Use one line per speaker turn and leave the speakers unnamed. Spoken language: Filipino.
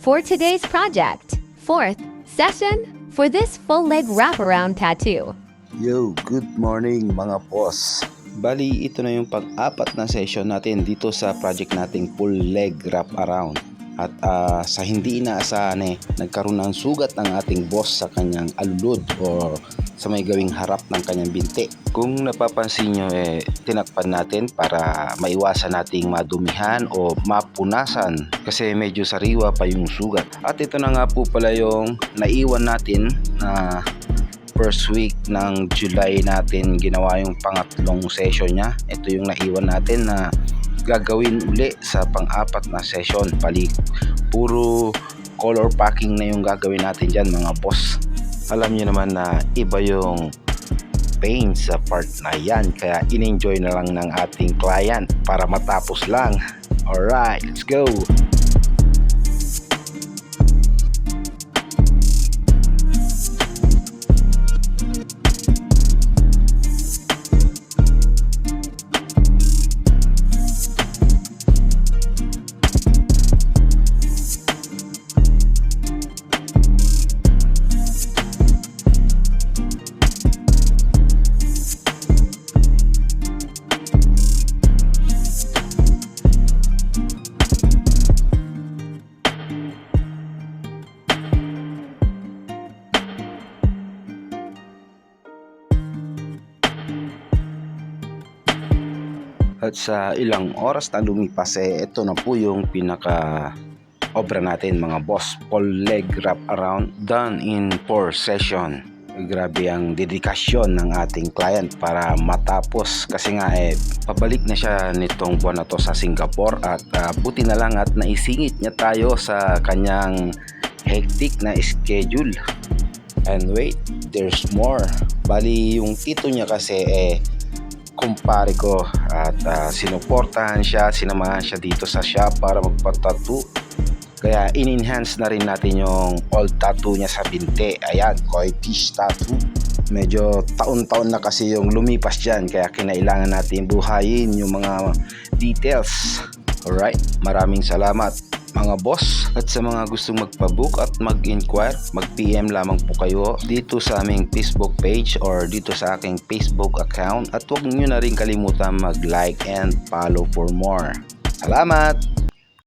For today's project, fourth session for this full leg wraparound tattoo.
Yo, good morning mga boss. Bali, ito na yung pang-apat na session natin dito sa project nating full leg wrap around. At sa hindi inaasahan nagkaroon ng sugat ng ating boss sa kanyang alulod o sa may gawing harap ng kanyang binti. Kung napapansin nyo, tinakpan natin para maiwasan nating madumihan o mapunasan kasi medyo sariwa pa yung sugat. At ito na nga po pala yung naiwan natin na first week ng July natin ginawa yung pangatlong session niya. Ito yung naiwan natin na gagawin uli sa pang-apat na session. Balik, puro color packing na yung gagawin natin dyan mga boss. Alam niyo naman na iba yung pain sa part na yan, kaya in-enjoy na lang ng ating client para matapos lang. Alright, let's go! At sa ilang oras na lumipas, ito na po yung pinaka obra natin mga boss. Full leg wrap around done in 4 session. Grabe ang dedikasyon ng ating client para matapos kasi nga pabalik na siya nitong buwan na to sa Singapore at buti na lang at naisingit niya tayo sa kanyang hectic na schedule. And wait, there's more. Bali yung tito niya kasi kumpare ko at sinuportahan siya, sinamahan siya dito sa shop para magpa-tattoo. Kaya in-enhance na rin natin yung old tattoo niya sa binti. Ayan, koi fish tattoo. Medyo taon-taon na kasi yung lumipas dyan, kaya kinailangan natin buhayin yung mga details. Alright, maraming salamat mga boss. At sa mga gustong magpabook at mag-inquire, mag-PM lamang po kayo dito sa aming Facebook page or dito sa aking Facebook account. At huwag nyo na rin kalimutan mag-like and follow for more. Salamat!